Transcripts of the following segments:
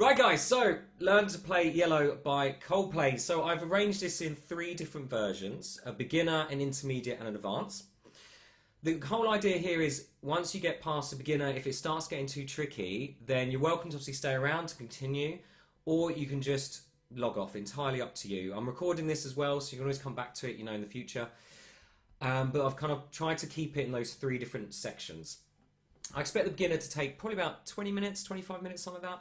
Right guys, so Learn to Play Yellow by Coldplay. So I've arranged this in 3 different versions, a beginner, an intermediate and an advanced. The whole idea here is once you get past the beginner, if it starts getting too tricky, then you're welcome to obviously stay around to continue, or you can just log off, entirely up to you. I'm recording this as well, so you can always come back to it, in the future. But I've kind of tried to keep it in those 3 different sections. I expect the beginner to take probably about 20 minutes, 25 minutes, something like that.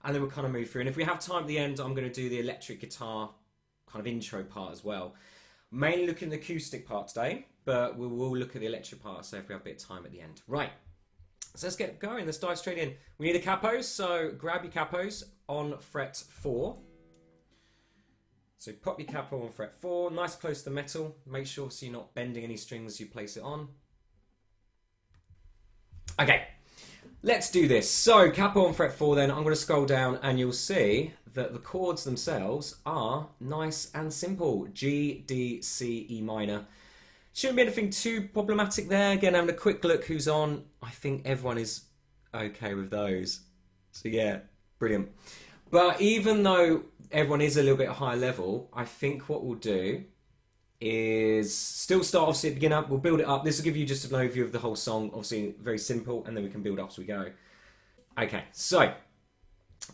And then we'll kind of move through. And if we have time at the end, I'm going to do the electric guitar kind of intro part as well. Mainly looking at the acoustic part today, but we will look at the electric part, so if we have a bit of time at the end. Right, so let's get going. Let's dive straight in. We need the capos, so grab your capos on fret 4. So pop your capo on fret 4, nice close to the metal. Make sure so you're not bending any strings as you place it on. Okay. Let's do this. So, capo on fret 4 then, I'm going to scroll down and you'll see that the chords themselves are nice and simple. G, D, C, E minor. Shouldn't be anything too problematic there. Again, having a quick look who's on. I think everyone is okay with those. So yeah, brilliant. But even though everyone is a little bit higher level, I think what we'll do is still start obviously at the beginner. We'll build it up. This will give you just an overview of the whole song, obviously very simple, and then we can build up as we go. Okay, so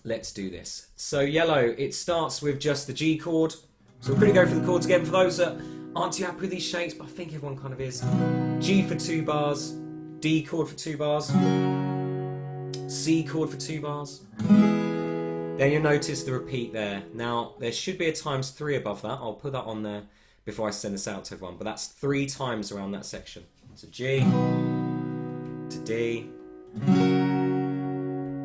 let's do this. So Yellow, it starts with just the G chord. So we're going to go for the chords again for those that aren't too happy with these shapes, but I think everyone kind of is. G for 2 bars, D chord for 2 bars, C chord for 2 bars. Then you'll notice the repeat there. Now there should be a ×3 above that. I'll put that on there before I send this out to everyone, but that's 3 times around that section. So G to D,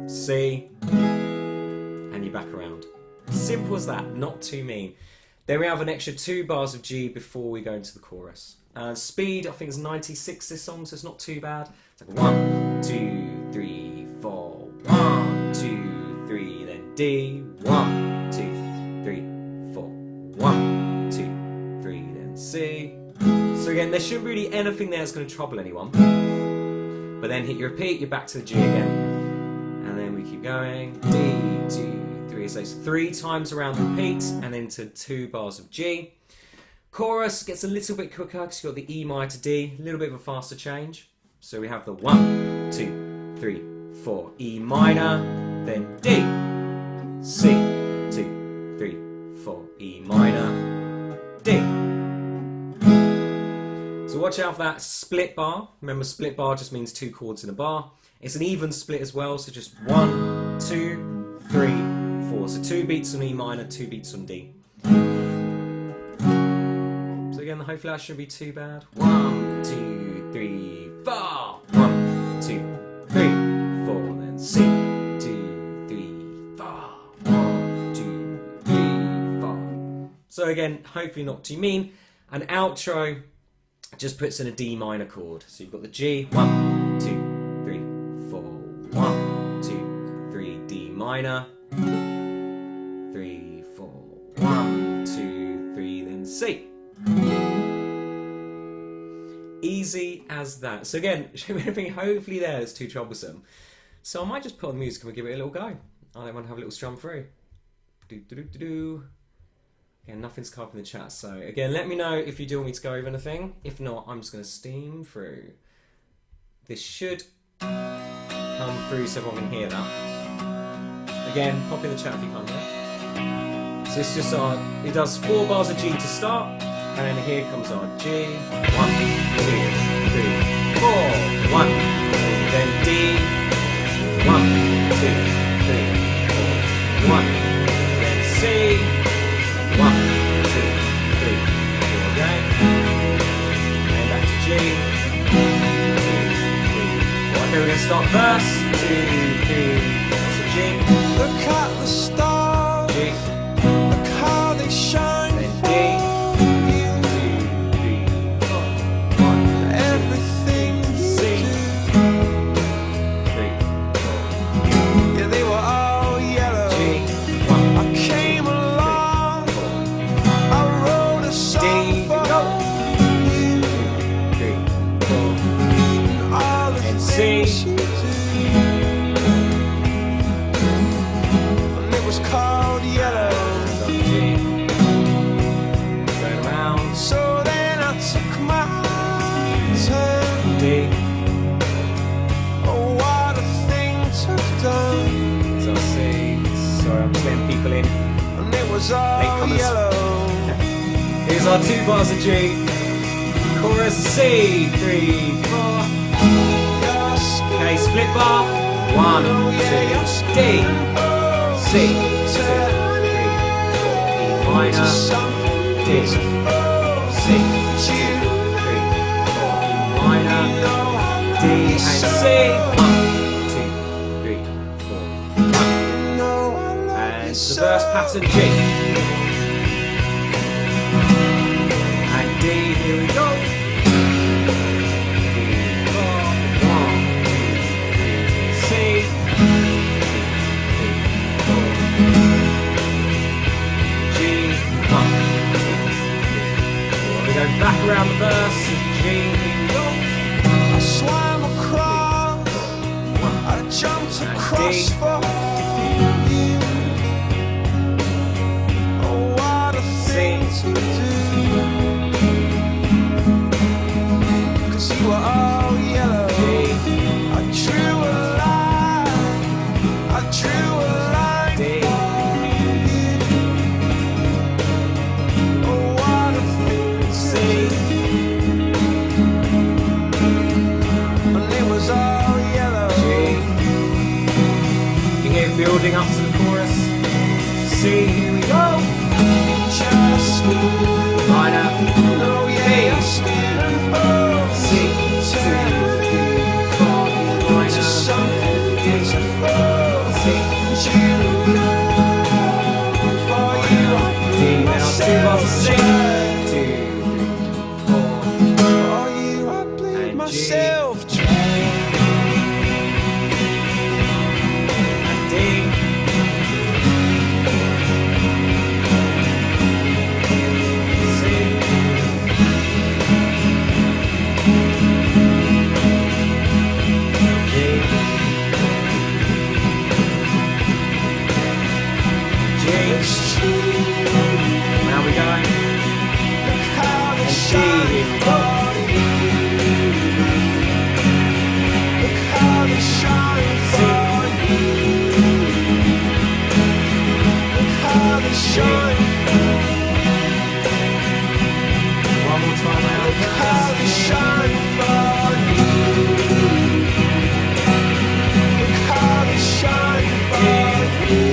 C, and you're back around. Simple as that, not too mean. Then we have an extra 2 bars of G before we go into the chorus. Speed, I think is 96 this song, so it's not too bad. It's like 1, 2, 3, 4, 1, 2, 3, then D, 1, 2, 3, 4, 1, 2, C. So again, there shouldn't really be anything there that's going to trouble anyone. But then hit your repeat, you're back to the G again. And then we keep going. D, 2, 3. So it's 3 times around the repeat and then to 2 bars of G. Chorus gets a little bit quicker because you've got the E minor to D, a little bit of a faster change. So we have the 1, 2, 3, 4, E minor, then D, C, 2, 3, 4, E minor, D. So watch out for that split bar. Remember, split bar just means 2 chords in a bar. It's an even split as well, so just 1, 2, 3, 4. So 2 beats on E minor, 2 beats on D. So again, hopefully that shouldn't be too bad. 1, 2, 3, 4. 1, 2, 3, 4. Then C, 2, 3, 4. 1, 2, 3, 4. So again, hopefully not too mean. An outro just puts in a D minor chord. So you've got the G, 1, 2, 3, 4, 1, 2, 3, D minor, 3, 4, 1, 2, 3, then C. Easy as that. So again, everything hopefully there is too troublesome. So I might just put on music and we'll give it a little go. I want to have a little strum through. Do do do do do. Again, nothing's come up in the chat, so again, let me know if you do want me to go over anything. If not, I'm just going to steam through. This should come through so everyone can hear that. Again, pop in the chat if you can't hear. So it's just it does 4 bars of G to start, and then here comes our G. 1, 2, 3, 4. 1, 2, then D. 1, 2, 3, 4. 1, then C. 1, 2, 3, 4 again. And back to G. 2, 3, 4. Okay, we're going to start verse. 2, 3, so G. Look at the stars. G. Look how they shine. Then D. 2, 3, 4. 1, Everything C. you 3, 4. do. Yeah, they were all yellow. G. 1, I came along. I wrote a song D. for Go. you. 2, 3, 4. And all the And C. things you do. old yellow. So G. Going around. So then I took my turn. D. Oh, what a thing to have done. So C. Sorry, I'm just letting people in. And it was all Latecomers. yellow. Here's our 2 bars of G. Chorus C. 3, 4. Okay, split bar. 1, 2. D. C. 2, 3, 4. E minor. D. C. 2, 3, 4. E minor. D and C. 1, 2, 3, 4. And the verse pattern G. And D, here we go. 1, 2, C. 3, 4. G. 1, 2, 3, 4. We go back around the verse. G, here we go. I swam across, I jumped across D. for you. Oh, what a thing to do. 'Cause you were all yellow. I drew a line, I drew a line D. for you. Oh, what a thing to C. do. And it was all yellow. G. You hear it building up to the chorus. C, here we go. Just Minor. know your skin and bones. C, 2, 3, 4. Minor. To something beautiful. C, You, for you, D. Now 2 bars of C. 2, 3, 4. for you, I bleed And G. myself dry. And D. C. G. G. It's true. Now we go. Look how they And D. shine for you. Look how they shine for you. Look how they shine. One more time around the Look how they verse. shine for you. Look how they shine for you.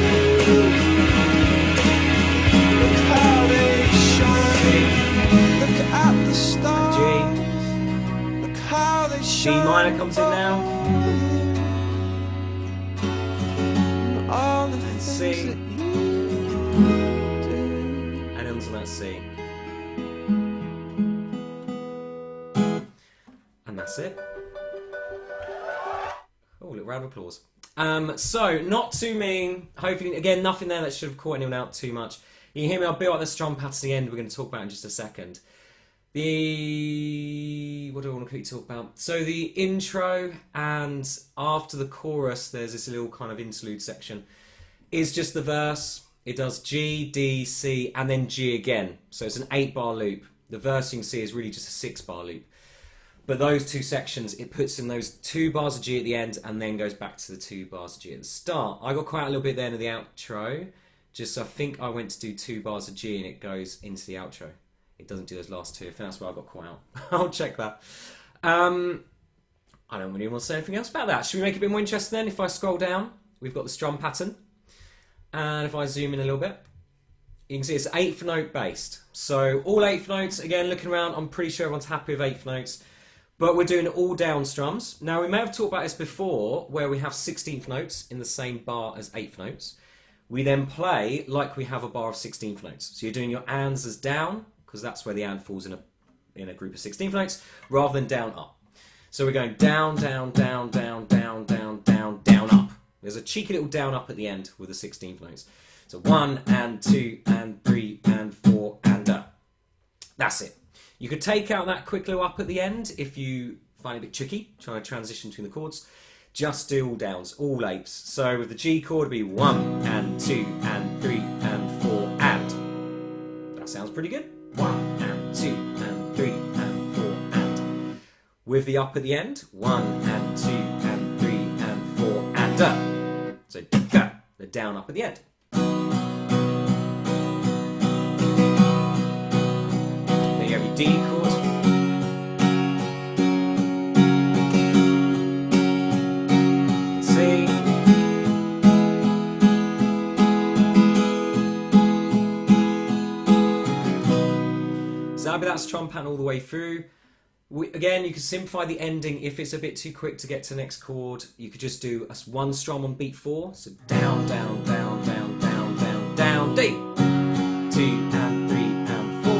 Look how they shine. Look at the stars. G. Look how they D shine. minor comes in now. And all the And things C. that you do. And onto that C. And that's it. Oh, little round of applause. So, not too mean. Hopefully, again, nothing there that should have caught anyone out too much. You can hear me, I'll build up this drum pattern at the end we're going to talk about in just a second. What do I want to quickly talk about? So the intro and after the chorus, there's this little kind of interlude section. Is just the verse. It does G, D, C, and then G again. So it's an 8-bar loop. The verse you can see is really just a 6-bar loop. But those 2 sections, it puts in those 2 bars of G at the end and then goes back to the 2 bars of G at the start. I got quite a little bit there in the outro. Just I think I went to do 2 bars of G and it goes into the outro. It doesn't do those last 2. I think that's where I got caught out. I'll check that. I don't really want to say anything else about that. Should we make it a bit more interesting then? If I scroll down, we've got the strum pattern. And if I zoom in a little bit, you can see it's 8th note based. So all 8th notes, again, looking around, I'm pretty sure everyone's happy with 8th notes. But we're doing all down strums. Now, we may have talked about this before, where we have 16th notes in the same bar as 8th notes. We then play like we have a bar of 16th notes. So you're doing your ands as down, because that's where the and falls in a group of 16th notes, rather than down, up. So we're going down, down, down, down, down, down, down, down, up. There's a cheeky little down, up at the end with the 16th notes. So 1 and 2 and 3 and 4 and up. That's it. You could take out that quick little up at the end if you find it a bit tricky, trying to transition between the chords. Just do all downs, all 8ths. So with the G chord, it'd be 1 and 2 and 3 sounds pretty good. 1 and 2 and 3 and 4 and. With the up at the end, 1 and 2 and 3 and 4 and da. So da, the down up at the end. Then you have your D chord. C. So that'll be that strum pattern all the way through. Again, you can simplify the ending if it's a bit too quick to get to the next chord. You could just do one strum on beat 4. So down, down, down, down, down, down, down, D. 2 and 3 and 4.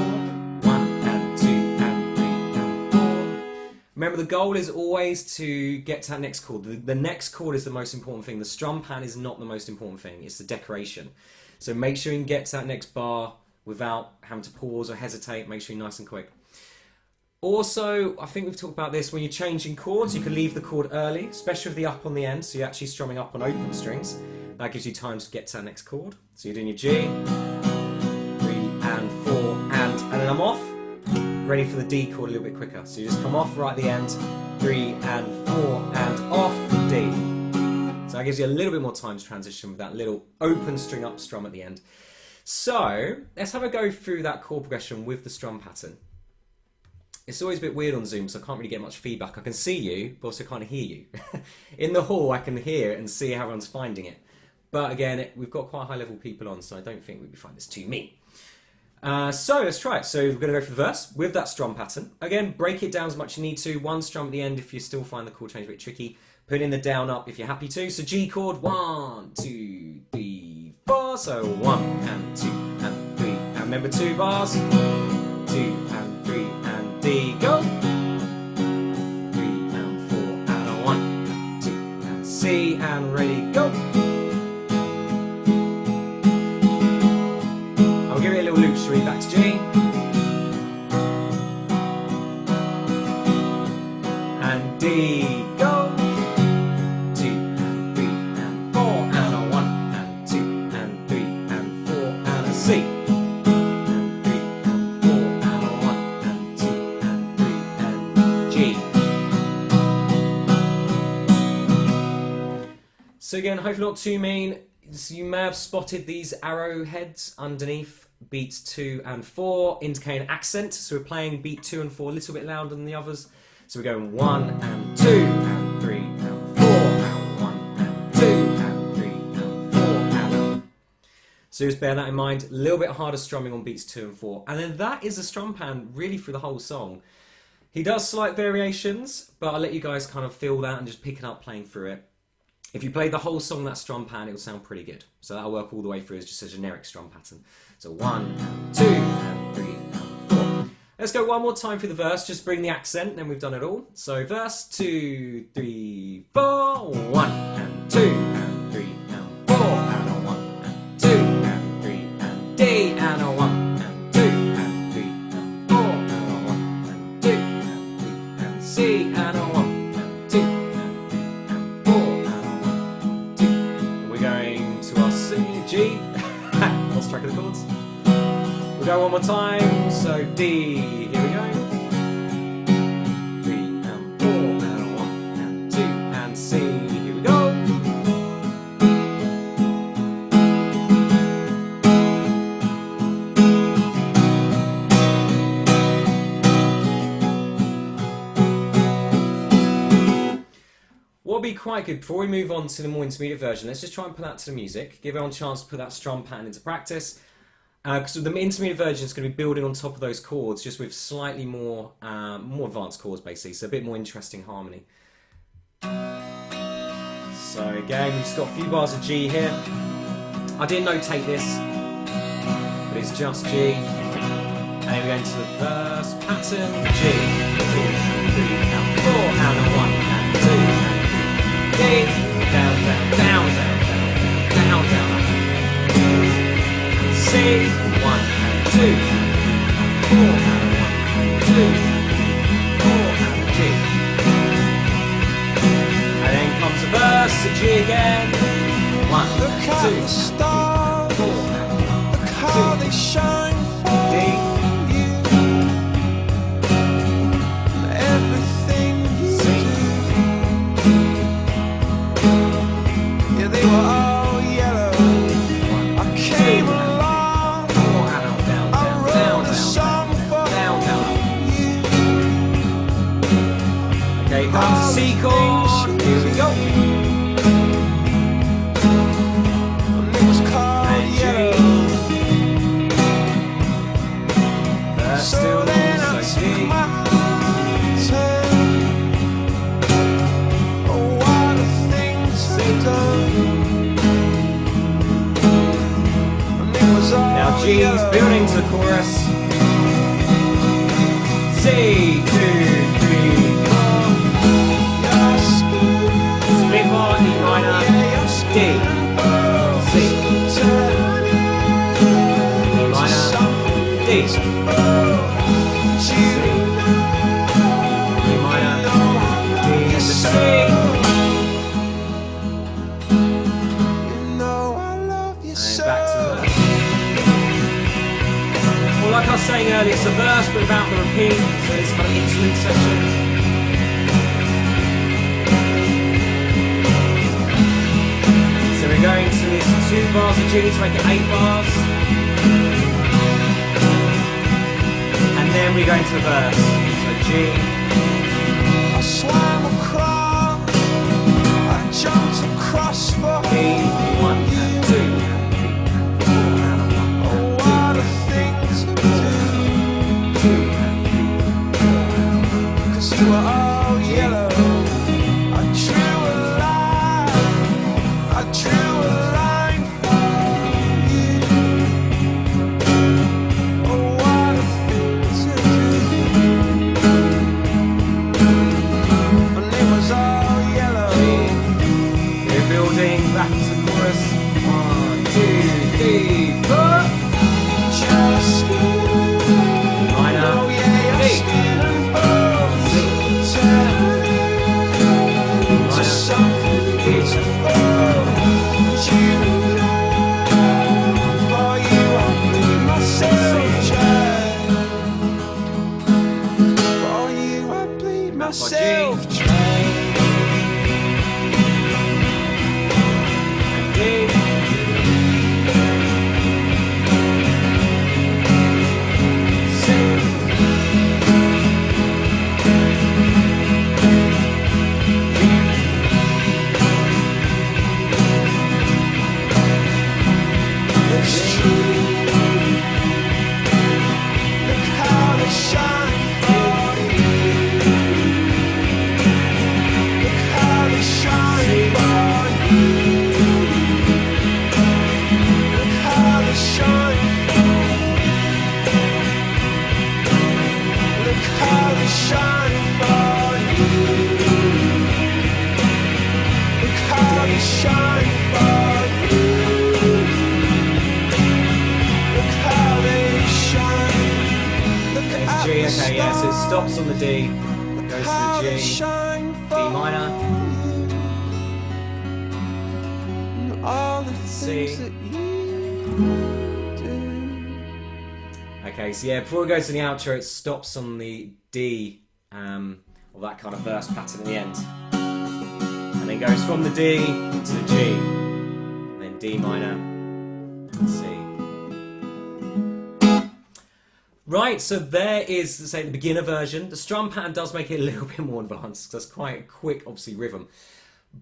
1 and 2 and 3 and 4. Remember, the goal is always to get to that next chord. The next chord is the most important thing. The strum pattern is not the most important thing. It's the decoration. So make sure you can get to that next bar without having to pause or hesitate. Make sure you're nice and quick. Also, I think we've talked about this, when you're changing chords, you can leave the chord early, especially with the up on the end, so you're actually strumming up on open strings. That gives you time to get to that next chord. So you're doing your G, 3 and 4, and then I'm off, ready for the D chord a little bit quicker. So you just come off right at the end, 3 and 4, and off, D. So that gives you a little bit more time to transition with that little open string up strum at the end. So, let's have a go through that chord progression with the strum pattern. It's always a bit weird on Zoom, so I can't really get much feedback. I can see you, but also can't hear you. In the hall, I can hear it and see how everyone's finding it. But again, we've got quite high-level people on, so I don't think we'd find this too mean. So let's try it. So we're going to go for the verse with that strum pattern. Again, break it down as much as you need to. One strum at the end if you still find the chord change a bit tricky. Put in the down up if you're happy to. So G chord, 1, 2, 3, 4. So 1 and 2 and 3. And remember 2 bars. 2 and 3 and D, go. 3 and 4 and a 1 and 2 and C and ready, go. I'll give it a little loop, shall we? Back to G. And D, go. 2 and 3 and 4 and a 1 and 2 and 3 and 4 and a C. And 3 and 4 and a 1 and 2 and 3 and G. So again, hopefully not too mean. So you may have spotted these arrowheads underneath beats 2 and 4, indicating accent. So we're playing beat 2 and 4 a little bit louder than the others. So we're going 1 and 2 and 3 and 4 and 1 and 2 and 3 and 4 and. So just bear that in mind. A little bit harder strumming on beats 2 and 4. And then that is the strum pattern really through the whole song. He does slight variations, but I'll let you guys kind of feel that and just pick it up playing through it. If you play the whole song that strum pattern, it will sound pretty good. So that'll work all the way through as just a generic strum pattern. So 1 and 2 and 3 and 4. Let's go one more time through the verse, just bring the accent, then we've done it all. So verse 2, 3, 4, 1 and 2 and 3 and 4 and a 1 and 2 and 3 and D and a 1 and 2 and 3 and 4 and a 1 and 2 and 3 and C and a 1 and 2 and 3 and 4 and a 1 and 2. And we're going to our C, G. Lost track of the chords. We'll go one more time, so D, here we go. 3 and 4 and a 1 and 2 and C, here we go. What would be quite good, before we move on to the more intermediate version, let's just try and put that to the music, give everyone a chance to put that strum pattern into practice. Because the intermediate version is going to be building on top of those chords, just with slightly more advanced chords, basically, so a bit more interesting harmony. So again, we've just got a few bars of G here. I didn't notate this, but it's just G. And then we're going to the verse pattern, G, 2, 3, and 4, and a 1, and 2, and 3, D, down, down, down, down, down, down, down, down. C, 1 and 2, 4 and 1 and 2, 4 and G. And then comes the verse, the G again. 1 Look and at 2, the stars, 4 and 1 look how they shine D Now G's building to the chorus. C, 2, 3, 4. Split bar, E minor, D, C, E minor, D, C, E minor, D, and C. Like I was saying earlier, it's a verse but without the repeat, so it's kind of interlude section. So we're going to this 2 bars of G to make it 8 bars. And then we go into the verse. So G. I swam across, I jumped across for E, 1 and 2. You were all yellow. I drew a line for you. Oh, what a thing to do. And it was all yellow. We're building back to the chorus. 1, 2, 3, 4. Just minor. oh yeah, your D. skin and bones turn into something beautiful. You, for you I bleed myself dry. For you I bleed myself dry. D. Okay, yeah, so it stops on the D, goes to the G, D minor, C. Okay, so yeah, before it goes to the outro, it stops on the D, or that kind of verse pattern at the end. And then goes from the D to the G, and then D minor, C. Right, so there is, say, the beginner version. The strum pattern does make it a little bit more advanced, because that's quite a quick, obviously, rhythm.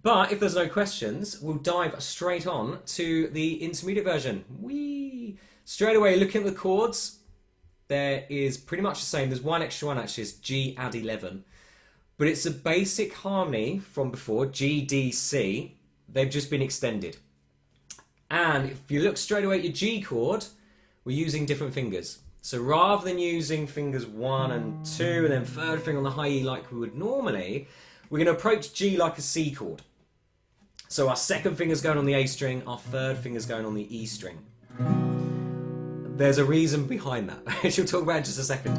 But if there's no questions, we'll dive straight on to the intermediate version. Whee! Straight away, looking at the chords, there is pretty much the same. There's one extra one, actually, it's G add 11. But it's a basic harmony from before, G, D, C. They've just been extended. And if you look straight away at your G chord, we're using different fingers. So rather than using fingers 1 and 2 and then third finger on the high E like we would normally, we're going to approach G like a C chord. So our second finger's going on the A string, our third finger's going on the E string. There's a reason behind that, which we'll talk about in just a second.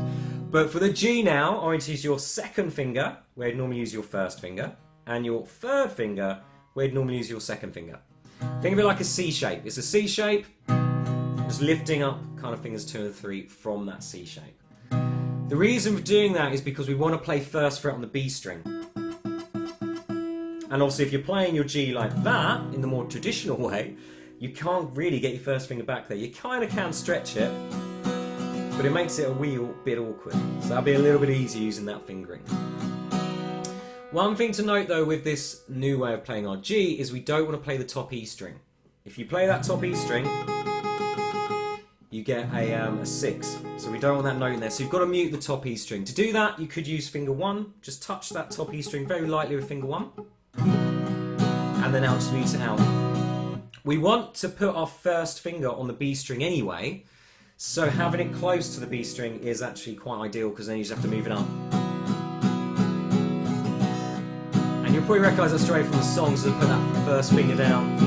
But for the G now, I'm going to use your second finger, where you'd normally use your first finger, and your third finger, where you'd normally use your second finger. Think of it like a C shape. It's a C shape, just lifting up kind of fingers 2 and 3 from that C shape. The reason for doing that is because we want to play first fret on the B string. And obviously if you're playing your G like that, in the more traditional way, you can't really get your first finger back there. You kind of can stretch it, but it makes it a wee bit awkward. So that'll be a little bit easier using that fingering. One thing to note though with this new way of playing our G is we don't want to play the top E string. If you play that top E string, you get a 6. So we don't want that note in there. So you've got to mute the top E string. To do that, you could use finger 1. Just touch that top E string very lightly with finger 1. And then I'll just mute it out. We want to put our first finger on the B string anyway, so having it close to the B string is actually quite ideal because then you just have to move it up. And you'll probably recognise that straight from the song, so put that first finger down.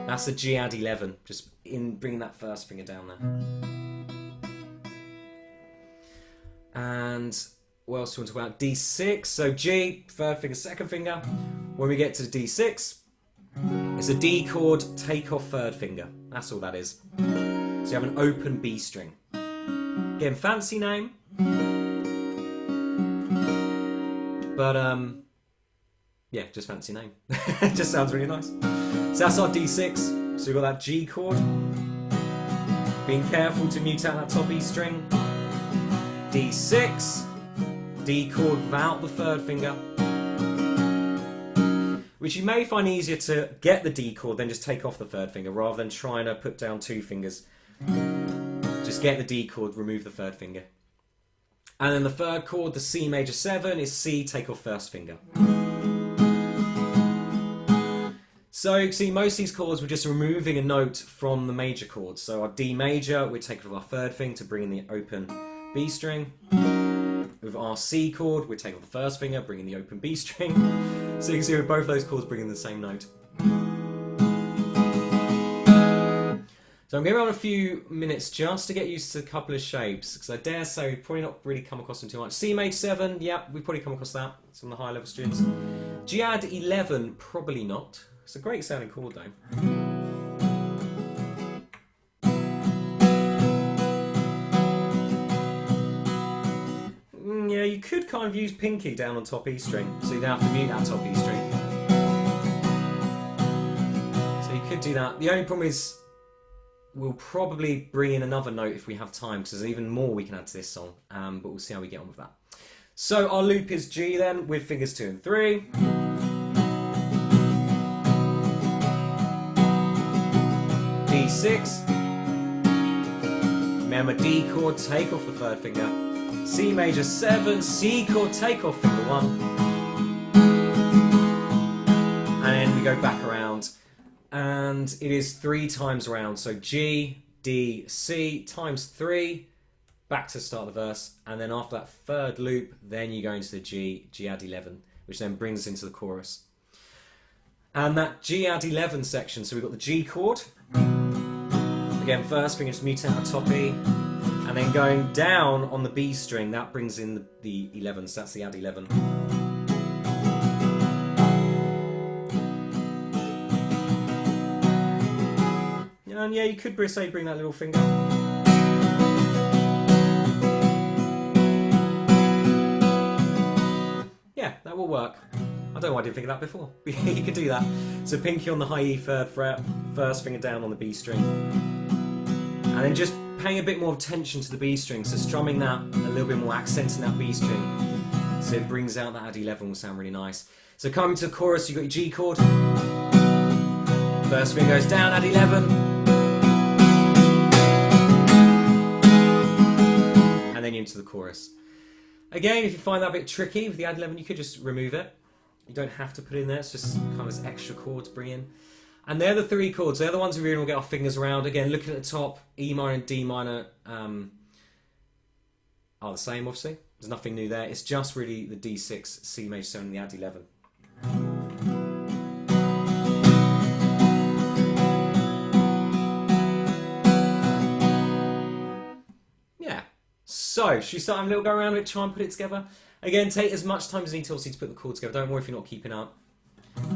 That's the G add 11, just in bringing that first finger down there. And what else do we want to talk about? D6, so G, third finger, second finger. When we get to the D6, it's a D chord, take off third finger. That's all that is. So you have an open B string. Again, fancy name. But, yeah, just fancy name. It just sounds really nice. So that's our D6. So we've got that G chord. Being careful to mute out that top E string. D6. D chord without the third finger. Which you may find easier to get the D chord than just take off the third finger rather than trying to put down two fingers. Just get the D chord, remove the third finger. And then the third chord, the C major 7, is C, take off first finger. So you see most of these chords we're just removing a note from the major chords. So our D major, we take off our third finger to bring in the open B string. With our C chord, we take off the first finger, bring in the open B string. So you can see with both those chords bringing the same note. So I'm going to run a few minutes just to get used to a couple of shapes, because I dare say we've probably not really come across them too much. C major 7, yeah, we've probably come across that, some of the higher level students. G add 11, probably not. It's a great sounding chord though. Yeah, you could kind of use pinky down on top E string, so you don't have to mute that top E string. So you could do that. The only problem is we'll probably bring in another note if we have time, because there's even more we can add to this song, but we'll see how we get on with that. So our loop is G then, with fingers 2 and 3. D6. Remember D chord, take off the third finger. C major 7, C chord, take off finger 1. And then we go back around. And it is 3 times around. So G, D, C times 3. Back to the start of the verse. And then after that third loop, then you go into the G, G add 11, which then brings us into the chorus. And that G add 11 section, so we've got the G chord. Again, first finger just mute out the top E. And then going down on the B string, that brings in the 11, so that's the add 11. And yeah, you could say bring that little finger. Yeah, that will work. I don't know why I didn't think of that before. You could do that. So pinky on the high E third fret, first finger down on the B string. And then just paying a bit more attention to the B string, so strumming that, a little bit more accenting that B string, so it brings out that add 11 will sound really nice. So coming to the chorus, you've got your G chord, first finger goes down, add 11, and then you're into the chorus. Again, if you find that a bit tricky with the add 11, you could just remove it. You don't have to put it in there, it's just kind of this extra chord to bring in. And they're the 3 chords. They're the ones we really want to get our fingers around. Again, looking at the top, E minor and D minor are the same, obviously. There's nothing new there. It's just really the D6, C major 7, and the add 11. Yeah. So, should we start having a little go around it, try and put it together? Again, take as much time as you need to obviously to put the chords together. Don't worry if you're not keeping up.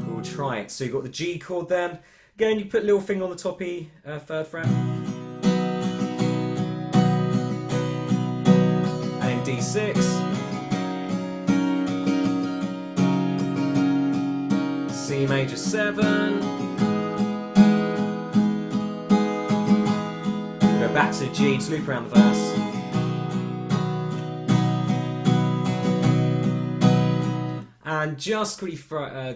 We'll try it. So you've got the G chord then. Again, you put a little finger on the top E, third fret. And then D6. C major 7. We'll go back to G to loop around the verse. And just quickly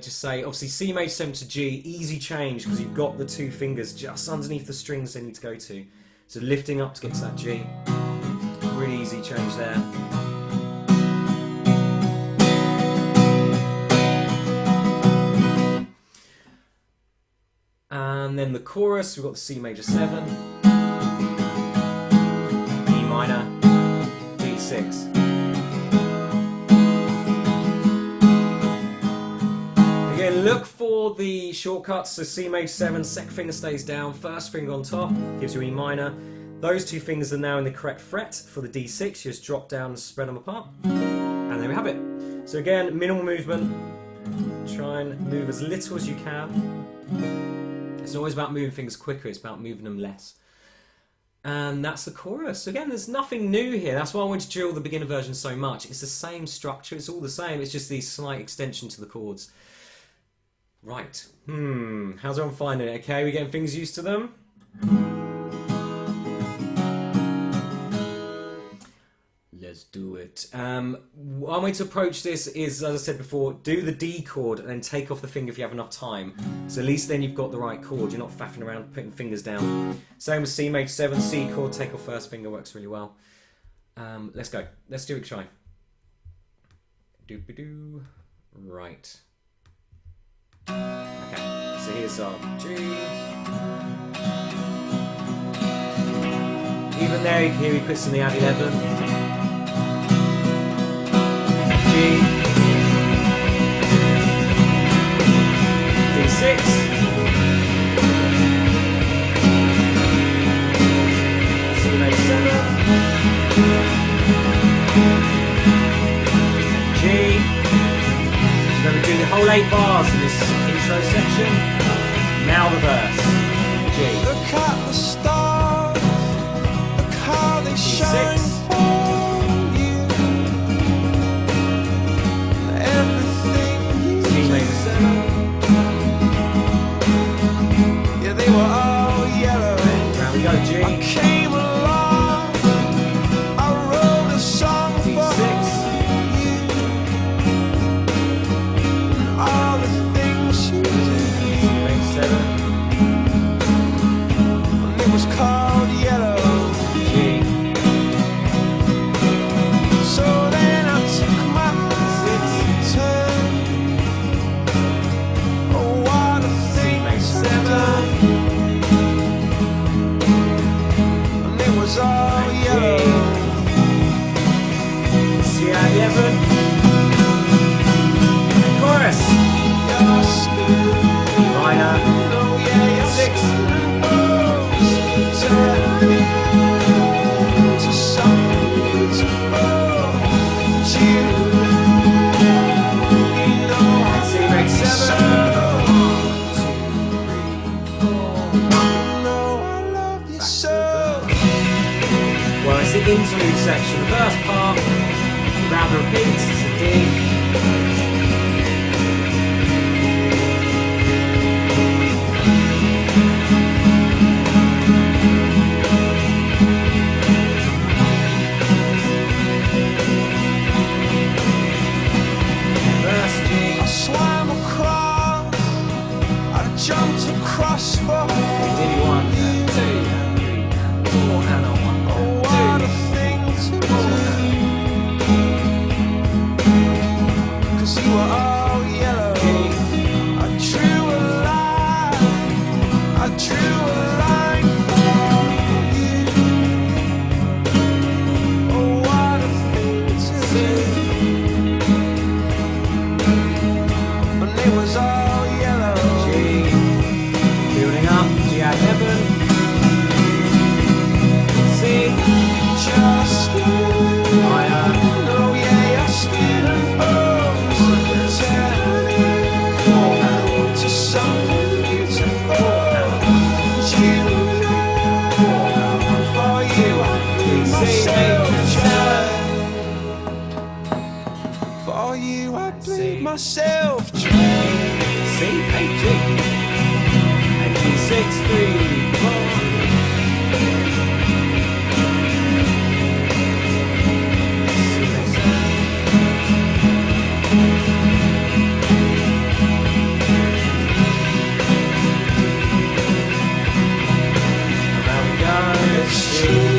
just say, obviously C major 7 to G, easy change because you've got the 2 fingers just underneath the strings they need to go to. So lifting up to get to that G. Really easy change there. And then the chorus, we've got the C major 7, E minor, D6. Again, look for the shortcuts. So C major 7, second finger stays down, first finger on top, gives you E minor. Those two fingers are now in the correct fret for the D6. You just drop down and spread them apart. And there we have it. So again, minimal movement. Try and move as little as you can. It's not always about moving things quicker, it's about moving them less. And that's the chorus. So again, there's nothing new here. That's why I want to drill the beginner version so much. It's the same structure, it's all the same. It's just these slight extension to the chords. Right. How's everyone finding it? Okay, we getting things used to them? Let's do it. One way to approach this is, as I said before, do the D chord and then take off the finger if you have enough time. So at least then you've got the right chord. You're not faffing around putting fingers down. Same with C major 7, C chord, take off first finger, works really well. Let's go. Let's do it, try. Doop-a-doo. Right. Okay, so here's our G. Even there, you can hear he puts in the add 11. G. D6. C major 7. G. Remember, do the whole 8 bars in this intro section. Now the verse. G. Look at the stars, look how they shine D6. for you. Everything you C major 7. yeah, they were all yellow. Round we go, G. I came along, I wrote a song for you. And all the things you did, C major 7. and it was called yellow. G. So then I took my turn. Oh, what a things I've done. And it was all yellow. C 11. Chorus. Your skin, Minor. oh yeah, your 6. bones turn into something beautiful. You know C major 7. I love you so. Well, it's the interlude section. The first part, round the repeats, it's a D. Verse G. I swam across, I jumped across for Diddy 1, 2, and 3, and 4, and a 1, oh, what a and thing to 2, 4, do. 'Cause you were all yellow. I drew a line, I drew a line for you. Oh, what a thing to do. And it was all yellow. G. Building up, G at 11. C. Just Minor. oh yeah, your skin and bones turn into something beautiful. You, for you, I bleed myself dry. For you, I bleed myself dry. C, A, G. And G6, 3, 4. C major 7. Around we go. It's G. true.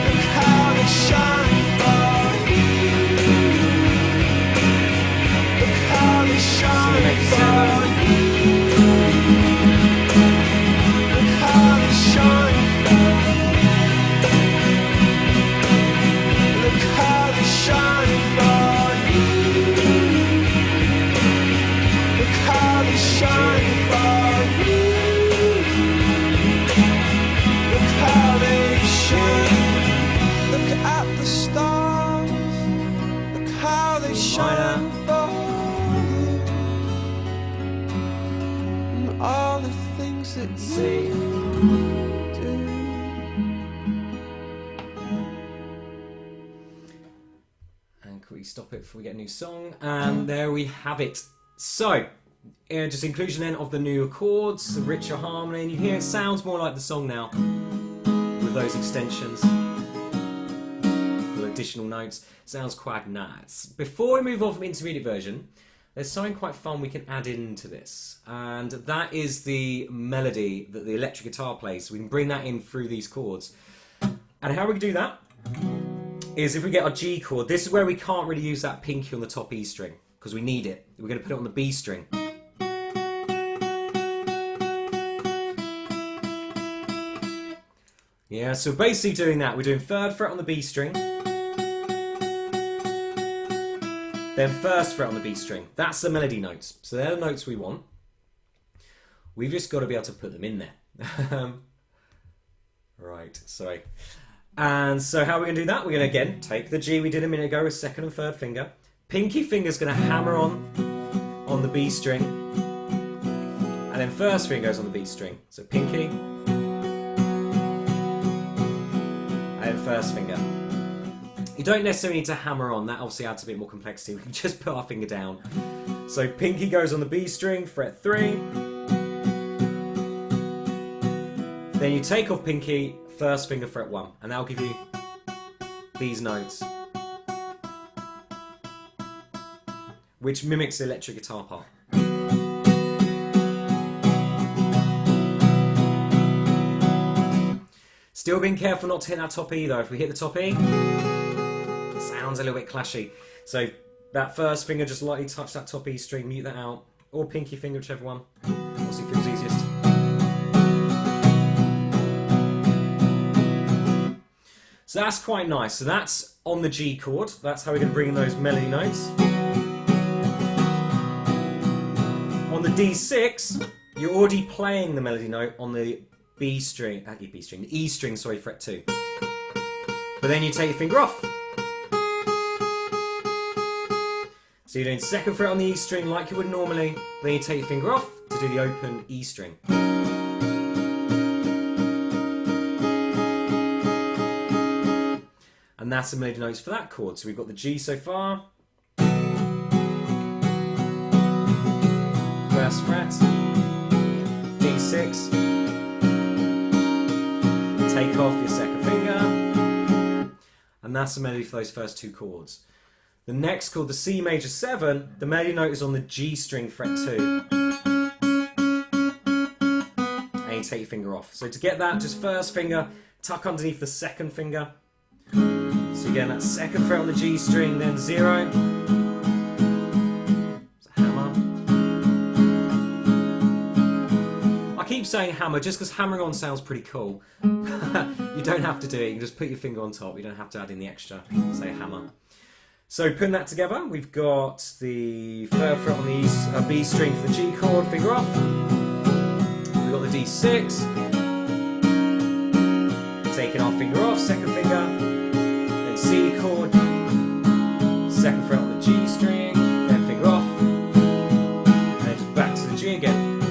Look how they shine for you. Look how they C shine major for 7. you. all the things that C. you do. And can we stop it before we get a new song? And there we have it. So, just inclusion then of the new chords, the richer harmony, and you hear it sounds more like the song now with those extensions, with additional notes. Sounds quite nice. Before we move on from intermediate version, there's something quite fun we can add into this, and that is the melody that the electric guitar plays. So we can bring that in through these chords. And how we can do that is if we get our G chord, this is where we can't really use that pinky on the top E string because we need it. We're going to put it on the B string. Yeah, so basically doing that, we're doing 3rd fret on the B string, then 1st fret on the B string. That's the melody notes. So they're the notes we want. We've just got to be able to put them in there. Right, sorry. And so how are we going to do that? We're going to, again, take the G we did a minute ago with 2nd and 3rd finger. Pinky finger's going to hammer on the B string. And then 1st finger goes on the B string. So pinky. And then 1st finger. You don't necessarily need to hammer on. That obviously adds a bit more complexity. We can just put our finger down. So pinky goes on the B string, fret 3. Then you take off pinky, 1st finger, fret 1, and that'll give you these notes, which mimics the electric guitar part. Still being careful not to hit that top E though. If we hit the top E, it sounds a little bit clashy. So that 1st finger, just lightly touch that top E string, mute that out, or pinky finger, whichever one. Obviously feels easiest. So that's quite nice. So that's on the G chord. That's how we're going to bring in those melody notes. On the D6, you're already playing the melody note on the B string, the E string, sorry, fret 2. But then you take your finger off. So you're doing 2nd fret on the E string like you would normally, then you take your finger off to do the open E string. And that's the melody notes for that chord. So we've got the G so far. 1st fret, D6, take off your 2nd finger, and that's the melody for those first 2 chords. The next chord, the C major 7, the melody note is on the G string, fret 2. And you take your finger off. So to get that, just 1st finger, tuck underneath the 2nd finger. So again, that 2nd fret on the G string, then 0. It's a hammer. I keep saying hammer just because hammering on sounds pretty cool. You don't have to do it, you can just put your finger on top, you don't have to add in the extra, say hammer. So putting that together, we've got the 3rd fret on the B string for the G chord, finger off. We've got the D6. Taking our finger off, 2nd finger. C chord, 2nd fret on the G string, then finger off, and then just back to the G again.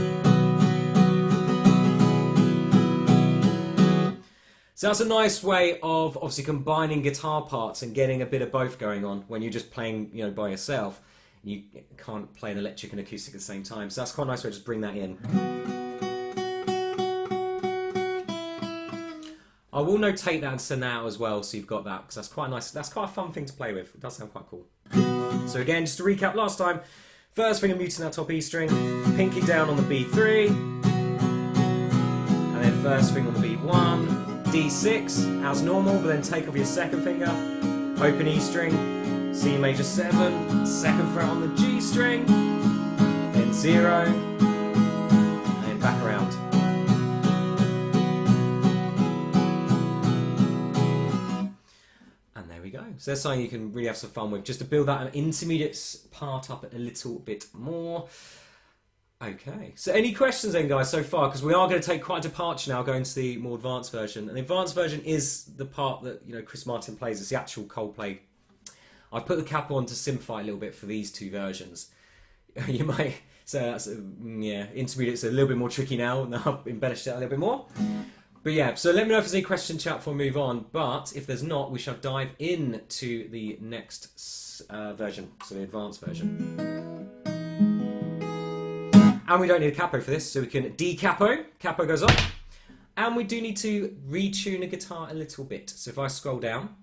So that's a nice way of obviously combining guitar parts and getting a bit of both going on when you're just playing, you know, by yourself. You can't play an electric and acoustic at the same time. So that's quite a nice way to just bring that in. I will notate that and send that out as well, so you've got that, because that's quite nice. That's quite a fun thing to play with. It does sound quite cool. So again, just to recap last time, 1st finger muting that top E string, pinky down on the B3, and then 1st finger on the B1, D6 as normal, but then take off your 2nd finger, open E string, C major 7, 2nd fret on the G string, then 0, and then back around. So that's something you can really have some fun with, just to build that intermediate part up a little bit more. Okay, so any questions then, guys, so far? Because we are going to take quite a departure now, going to the more advanced version. And the advanced version is the part that, you know, Chris Martin plays. It's the actual Coldplay. I've put the cap on to simplify a little bit for these 2 versions. You might So that's, yeah, intermediate's a little bit more tricky now, and I've embellished it a little bit more. But yeah, so let me know if there's any question chat before we move on. But if there's not, we shall dive into the next version, so the advanced version. And we don't need a capo for this, so we can decapo. Capo goes off. And we do need to retune the guitar a little bit. So if I scroll down,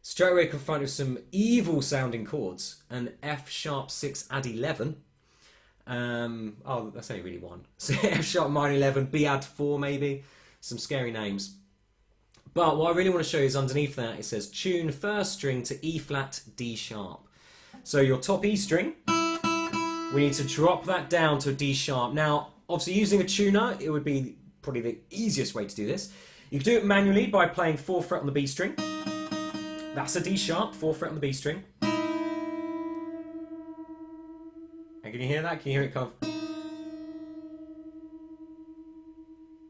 straight away confronted with some evil sounding chords. An F sharp 6 add 11. Oh, that's only really one. So F sharp minor 11, B add 4 maybe. Some scary names. But what I really want to show you is underneath that it says tune first string to E flat D sharp. So your top E string, we need to drop that down to a D sharp. Now, obviously using a tuner, it would be probably the easiest way to do this. You can do it manually by playing 4th fret on the B string. That's a D sharp, 4th fret on the B string. And can you hear that? Can you hear it kind of...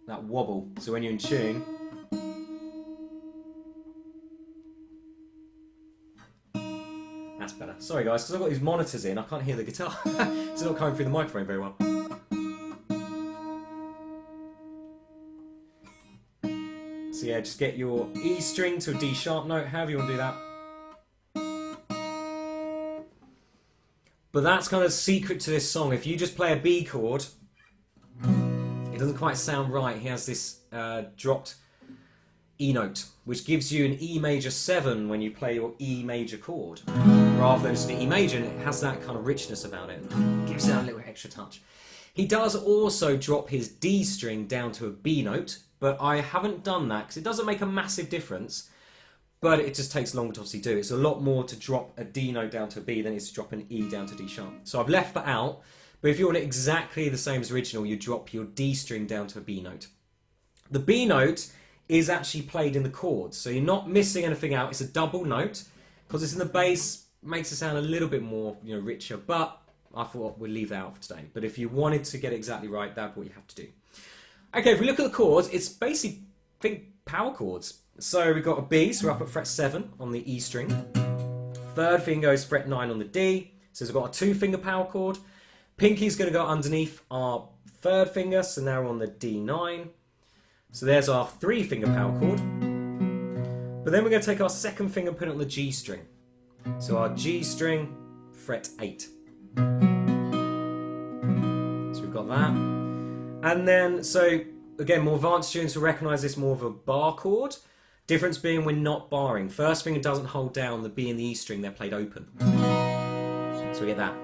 that wobble. So when you're in tune... that's better. Sorry guys, because I've got these monitors in, I can't hear the guitar. It's not coming through the microphone very well. So yeah, just get your E string to a D sharp note, however you want to do that. But that's kind of the secret to this song. If you just play a B chord, it doesn't quite sound right. He has this dropped E note, which gives you an E major 7 when you play your E major chord, rather than just an E major, and it has that kind of richness about it. Gives it a little extra touch. He does also drop his D string down to a B note, but I haven't done that because it doesn't make a massive difference, but it just takes longer to obviously do. It's a lot more to drop a D note down to a B than it is to drop an E down to D sharp. So I've left that out, but if you want it exactly the same as original, you drop your D string down to a B note. The B note is actually played in the chords, so you're not missing anything out. It's a double note, because it's in the bass, makes it sound a little bit more, richer, but I thought we'd leave that out for today. But if you wanted to get it exactly right, that's what you have to do. Okay, if we look at the chords, it's basically, think, power chords. So we've got a B, so we're up at fret 7 on the E string. Third finger is fret 9 on the D, so we've got a 2-finger power chord. Pinky's going to go underneath our third finger, so now we're on the D9. So there's our 3-finger power chord. But then we're going to take our second finger and put it on the G string. So our G string, fret 8. So we've got that. And then, so again, more advanced students will recognise this more of a bar chord. Difference being we're not barring. First finger doesn't hold down the B and the E string, they're played open. So we get that.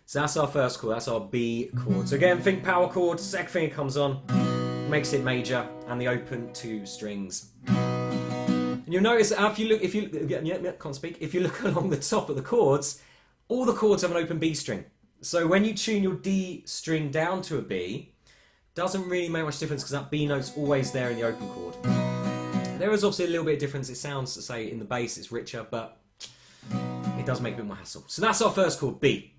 So that's our first chord, that's our B chord. So again, think power chord, second finger comes on, makes it major, and the open 2 strings. And you'll notice if you look along the top of the chords, all the chords have an open B string. So when you tune your D string down to a B, doesn't really make much difference because that B note's always there in the open chord. There is obviously a little bit of difference. It sounds, say, in the bass it's richer, but it does make a bit more hassle. So that's our first chord, B.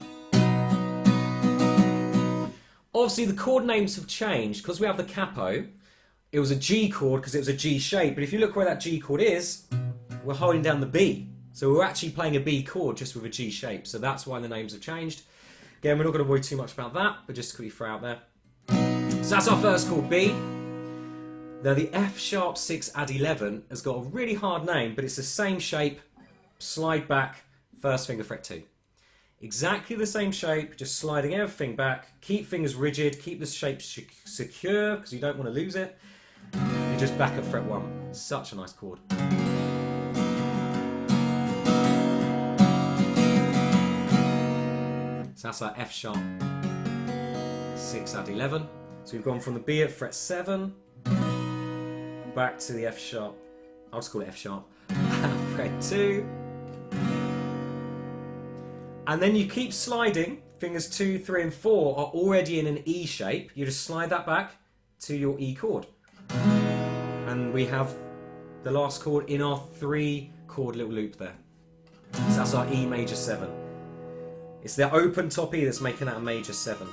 Obviously the chord names have changed because we have the capo. It was a G chord because it was a G shape, but if you look where that G chord is, we're holding down the B. So we're actually playing a B chord just with a G shape, so that's why the names have changed. Again, we're not going to worry too much about that, but just quickly throw out there. So that's our first chord, B. Now the F sharp 6 add 11 has got a really hard name, but it's the same shape, slide back, first finger fret 2. Exactly the same shape, just sliding everything back, keep fingers rigid, keep the shape secure because you don't want to lose it. You're just back at fret 1. Such a nice chord. So that's our F sharp 6 add 11. So we've gone from the B at fret 7 back to the F sharp, I'll just call it F sharp, fret 2. And then you keep sliding, fingers 2, 3 and 4 are already in an E shape. You just slide that back to your E chord. And we have the last chord in our 3 chord little loop there. So that's our E major 7. It's the open top E that's making that a major 7.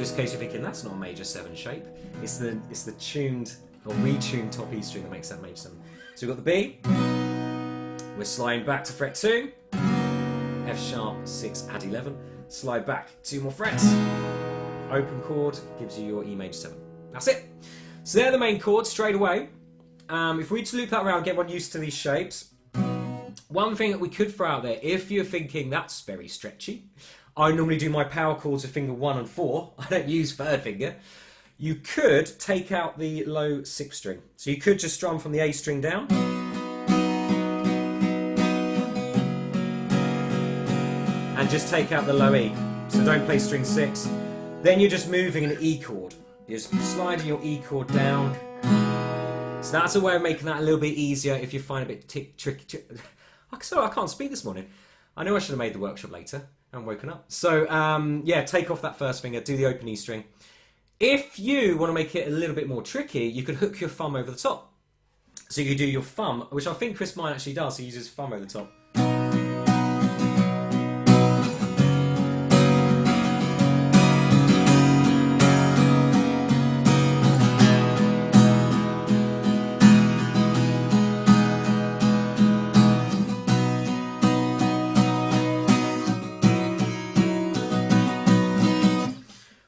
just in case you're thinking that's not a major 7 shape. It's the tuned or retuned top E string that makes that major 7. So we've got the B. We're sliding back to fret 2. F sharp 6 add 11. Slide back 2 more frets. Open chord gives you your E major 7. That's it. So they're the main chords straight away. If we just loop that around, get one used to these shapes. One thing that we could throw out there, if you're thinking that's very stretchy, I normally do my power chords with finger 1 and 4. I don't use third finger. You could take out the low 6th string. So you could just strum from the A string down. And just take out the low E. So don't play string 6. Then you're just moving an E chord. You're just sliding your E chord down. So that's a way of making that a little bit easier if you find it a bit tricky. Sorry, I can't speak this morning. I know I should have made the workshop later. I haven't woken up. So yeah, take off that first finger, do the open E string. If you want to make it a little bit more tricky, you could hook your thumb over the top. So you could do your thumb, which I think Chris Mine actually does. He uses thumb over the top.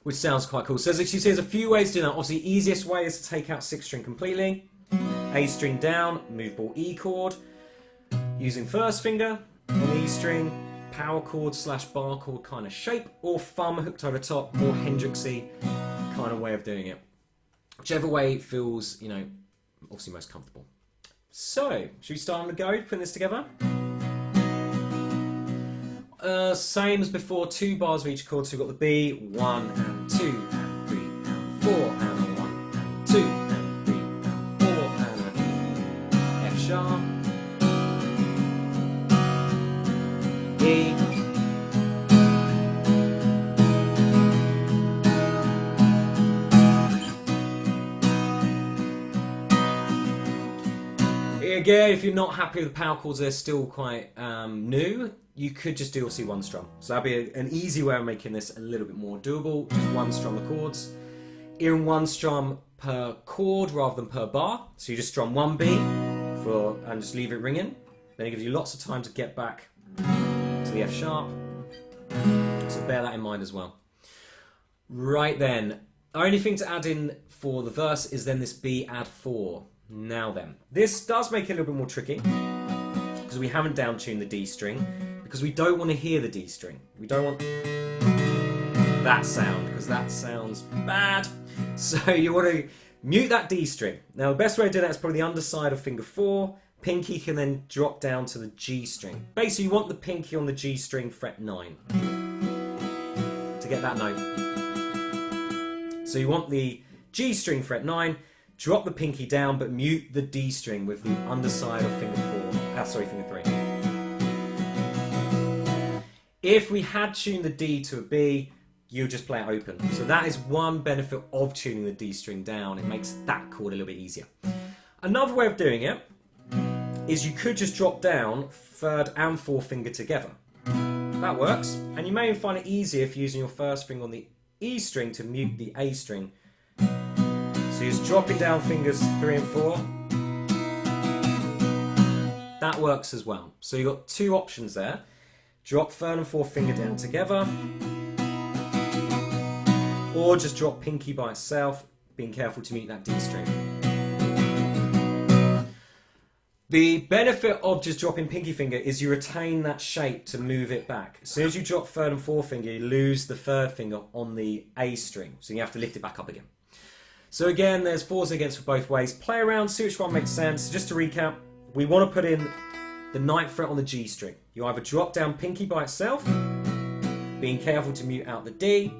Which sounds quite cool. So as you see, there's a few ways to do that. Obviously, the easiest way is to take out 6th string completely. A string down, move ball E chord. Using first finger on E string, power chord / bar chord kind of shape, or thumb hooked over top, more Hendrixy kind of way of doing it. Whichever way feels, you know, obviously most comfortable. So, should we start on the go, putting this together? Same as before, 2 bars of each chord. So we've got the B, 1 and 2 and 3 and 4 and a 1 and 2 and 3 and 4 and a F sharp, E, again, if you're not happy with the power chords, they're still quite new. You could just do obviously 1 strum. So that'd be an easy way of making this a little bit more doable. Just 1 strum of chords. Even 1 strum per chord rather than per bar. So you just strum 1 B and just leave it ringing. Then it gives you lots of time to get back to the F sharp. So bear that in mind as well. Right then, only thing to add in for the verse is then this B add 4. Now then, this does make it a little bit more tricky because we haven't down-tuned the D string, because we don't want to hear the D string. We don't want that sound because that sounds bad. So you want to mute that D string. Now the best way to do that is probably the underside of finger 4. Pinky can then drop down to the G string. Basically you want the pinky on the G string fret 9 to get that note. So you want the G string fret 9, drop the pinky down but mute the D string with the underside of finger 3. If we had tuned the D to a B, you just play it open. So that is one benefit of tuning the D string down. It makes that chord a little bit easier. Another way of doing it is you could just drop down 3rd and 4th finger together. That works. And you may find it easier if you're using your first finger on the E string to mute the A string. So you're just dropping down fingers 3 and 4. That works as well. So you've got 2 options there. Drop 3rd and 4th finger down together, or just drop pinky by itself, being careful to mute that D string. The benefit of just dropping pinky finger is you retain that shape to move it back. As soon as you drop 3rd and 4th finger, you lose the 3rd finger on the A string, so you have to lift it back up again. So again, there's fors and against for both ways. Play around, see which one makes sense. Just to recap, we want to put in the 9th fret on the G string. You either drop down pinky by itself, being careful to mute out the D,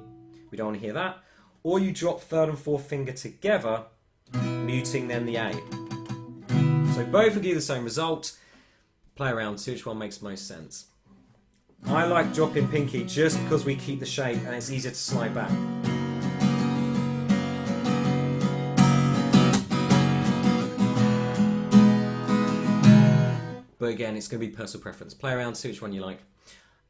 we don't want to hear that, or you drop 3rd and 4th finger together, muting then the A. So both will give you the same result. Play around, see which one makes most sense. I like dropping pinky just because we keep the shape and it's easier to slide back. But again, it's going to be personal preference. Play around, see which one you like.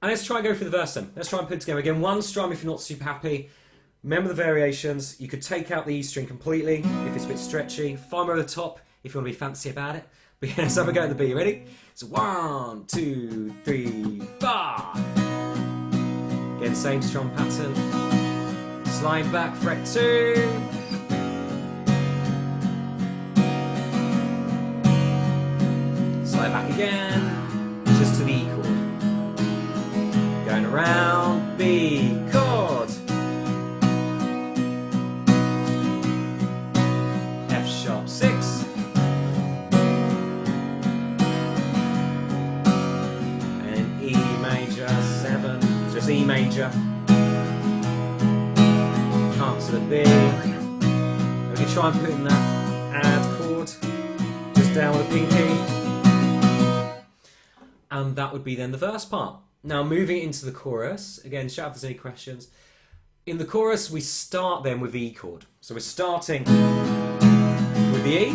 And let's try and go for the verse then. Let's try and put it together. Again, 1 strum if you're not super happy. Remember the variations. You could take out the E string completely if it's a bit stretchy. Find over the top if you want to be fancy about it. But yeah, let's have a go at the B. You ready? So 1, 2, 3, 4. Again, same strum pattern. Slide back, fret 2. Slide back again, just to the E chord. Going around, B chord. F sharp 6. And E major 7, just E major. Up to the B. We can try and put in that add chord just down with the pinky. And that would be then the verse part. Now moving into the chorus, again, shout if there's any questions. In the chorus, we start then with the E chord. So we're starting with the E,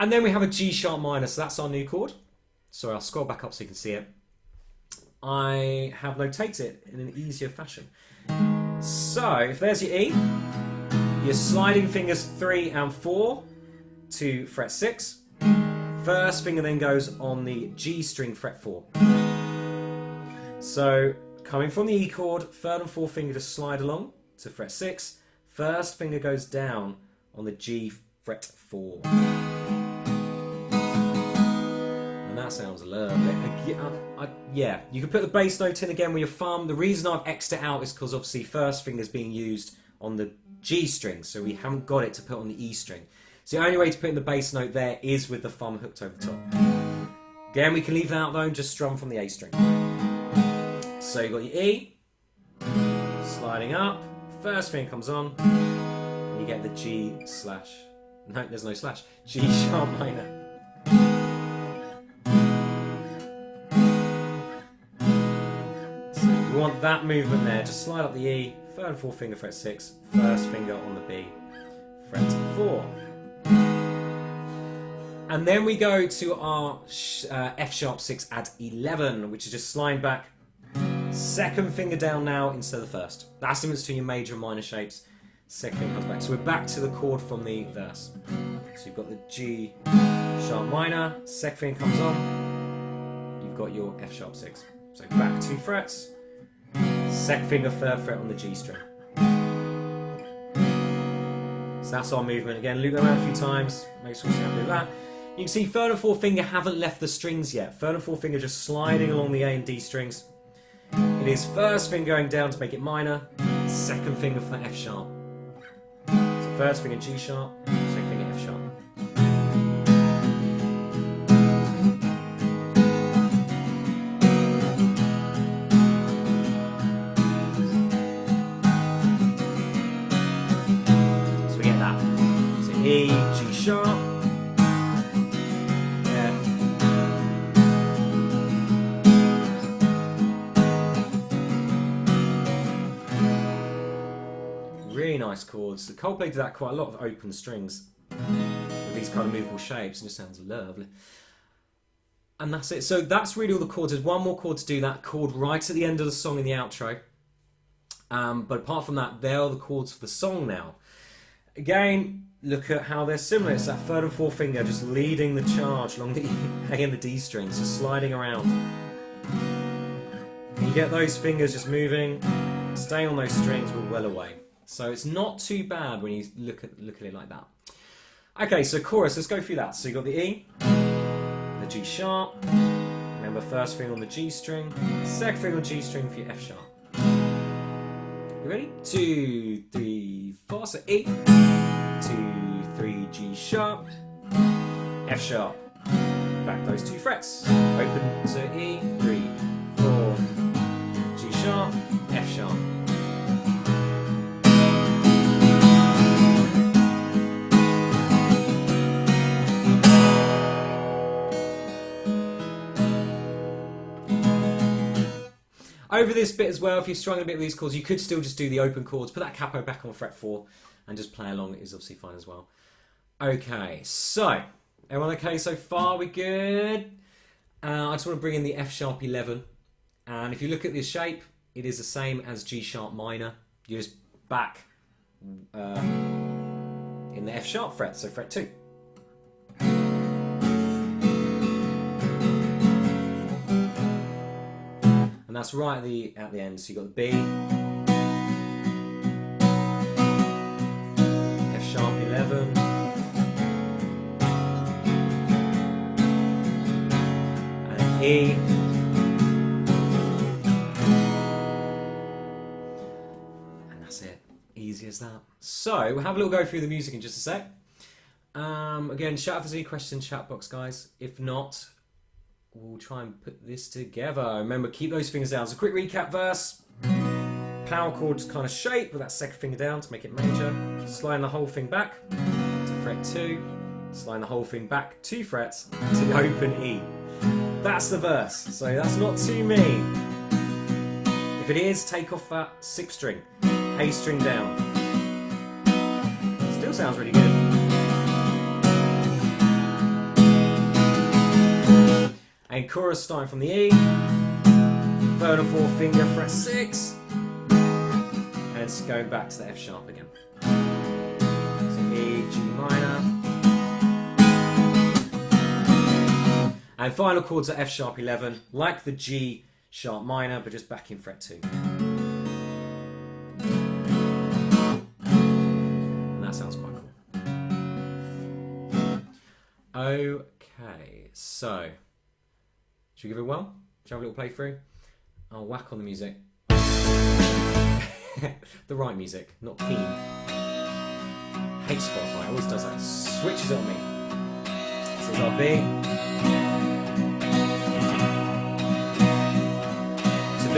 and then we have a G sharp minor, so that's our new chord. So I'll scroll back up so you can see it. I have notated it in an easier fashion. So if there's your E, your sliding fingers 3 and 4 to fret 6. First finger then goes on the G string, fret 4. So coming from the E chord, third and fourth finger just slide along to fret 6. First finger goes down on the G, fret 4. And that sounds lovely. Yeah, you can put the bass note in again with your thumb. The reason I've X'd it out is because obviously first finger's being used on the G string, so we haven't got it to put on the E string. So the only way to put in the bass note there is with the thumb hooked over the top. Again, we can leave that out though and just strum from the A string. So you've got your E, sliding up, first finger comes on, and you get the G slash, no, there's no slash, G sharp minor. So you want that movement there, just slide up the E, third and fourth finger, fret 6, first finger on the B, fret 4. And then we go to our F sharp 6 at 11, which is just slide back, second finger down now instead of the first. That's the difference between your major and minor shapes. Second finger comes back. So we're back to the chord from the verse. So you've got the G sharp minor, second finger comes on, you've got your F sharp 6. So back 2 frets, second finger, third fret on the G string. So that's our movement. Again, loop that around a few times, make sure you're happy with that. You can see third and fourth finger haven't left the strings yet. Third and fourth finger just sliding along the A and D strings. It is first finger going down to make it minor, second finger for the F sharp. So first finger G sharp, second finger F sharp. So we get that. So E, G sharp, really nice chords. The Coldplay did that quite a lot of open strings with these kind of movable shapes, and it sounds lovely. And that's it. So that's really all the chords. There's one more chord to do that chord right at the end of the song in the outro. But apart from that, there are the chords for the song now. Again, look at how they're similar. It's that third and fourth finger just leading the charge along the A and the D strings, just sliding around. And you get those fingers just moving, staying on those strings, but well away. So it's not too bad when you look at it like that. Okay, so chorus, let's go through that. So you've got the E, the G sharp, remember first finger on the G string, second finger on G string for your F sharp. You ready? 2, 3, 4, so E, 2, 3, G sharp, F sharp. Back those 2 frets, open to E, 3, 4, G sharp, F sharp. Over this bit as well, if you're struggling a bit with these chords, you could still just do the open chords, put that capo back on fret 4 and just play along. It is obviously fine as well. Okay, so everyone okay so far? We good? I just want to bring in the F sharp 11, and if you look at this shape, it is the same as G sharp minor. You're just back in the F sharp fret, so fret 2. And that's right at the end. So you've got the B, F sharp 11, and E, and that's it. Easy as that. So we'll have a little go through the music in just a sec. Again, shout out if there's any questions, chat box, guys. If not, we'll try and put this together. Remember, keep those fingers down. So quick recap verse. Power chords kind of shape with that second finger down to make it major. Sliding the whole thing back to fret 2. Sliding the whole thing back 2 frets to the open E. That's the verse. So that's not too mean. If it is, take off that 6th string. A string down. Still sounds really good. And chorus starting from the E, 3rd and 4th finger, fret 6, and it's going back to the F sharp again. So E, G minor, and final chords are F sharp 11, like the G sharp minor, but just back in fret 2. And that sounds quite cool. Okay, so. Should we give it a whirl? Shall we have a little playthrough? I'll whack on the music. The right music, not keen. Hate Spotify, always does that. Switches it on me. This is our B. To B.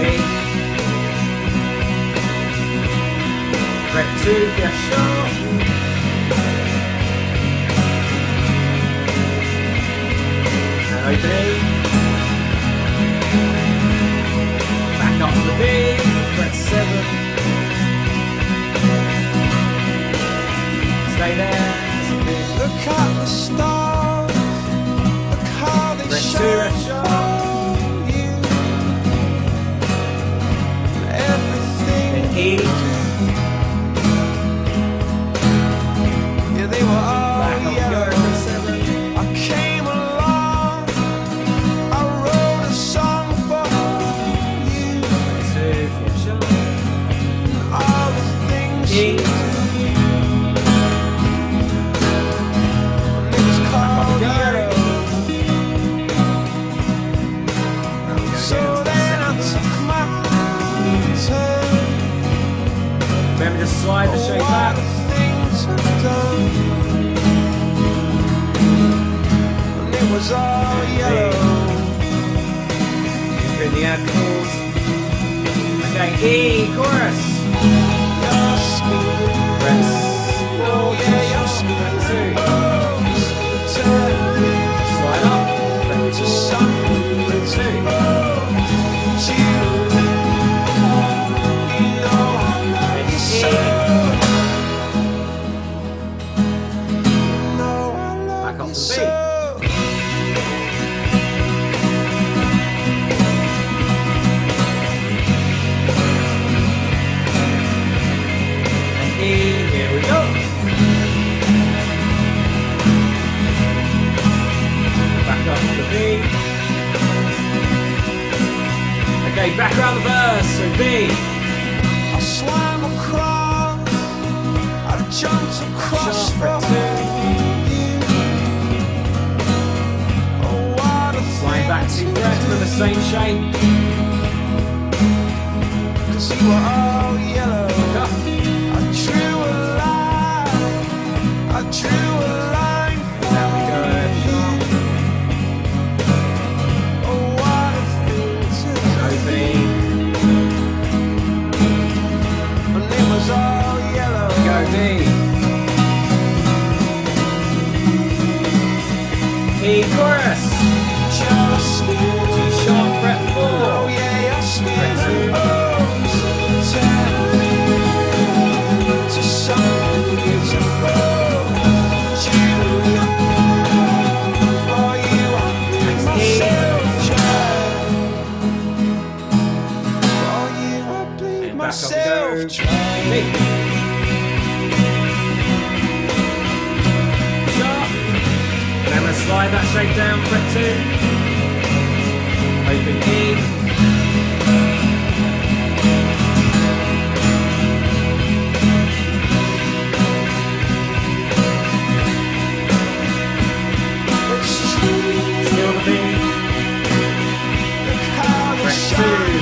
Fret 2, F sharp. And open E. Back up to the B, fret 7. Stay there. Look at the stars, look how they Fret 2, shine F sharp. on you. Everything Then E. yeah, they were all Back up we go, yellow. fret 7. I came along, I wrote a song for you. Fret 2, F sharp. All the things E. you do. And it was called we go. yellow. There we go So again. then I took my turn. Remember to slide the shape All back. the things I've done. And it was all yellow. Hit the add chords. Okay, E, chorus. Your skin, Fret oh yeah, your fret 2. skin turn Slide up. Fret to something fret 2. you know And you're E. so. No, I Back love up you to so. B. And E, here we go. Back up to the B. Okay, back around the verse, so B. I swam across, I jumped across Sharp fret for 2. you. Oh, what a Slide back 2 frets with the same shape. Cause you were all yellow. Up. I drew a line, I drew a line for Down we go, F sharp. you. Oh, what a thing to Open E. do. And it was all yellow. Go B. E chorus. Just G sharp fret 4. oh yeah, your skin Fret 2. bones turn to something beautiful. You, for you, I made myself try. For you, I bleed And back up we myself go. try. B. slide that shape down, fret 2. Open E. Still the B. Fret 2.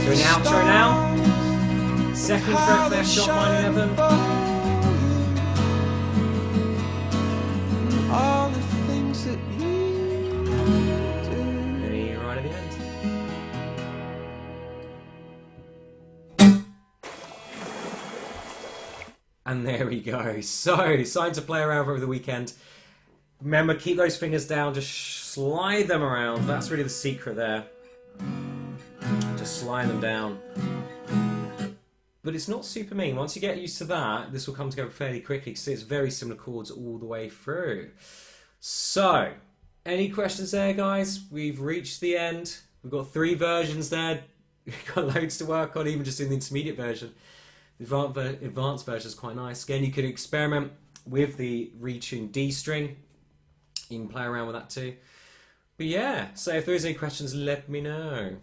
So an outro now. Second fret for F sharp minor 11. All the things that you do. And E right at the end. And there we go. So, time to play around over the weekend. Remember, keep those fingers down, just slide them around. That's really the secret there. Just slide them down. But it's not super mean. Once you get used to that, this will come together fairly quickly because it's very similar chords all the way through. So, any questions there, guys? We've reached the end. We've got 3 versions there. We've got loads to work on, even just in the intermediate version. The advanced version is quite nice. Again, you could experiment with the retuned D string. You can play around with that too. But yeah, so if there is any questions, let me know.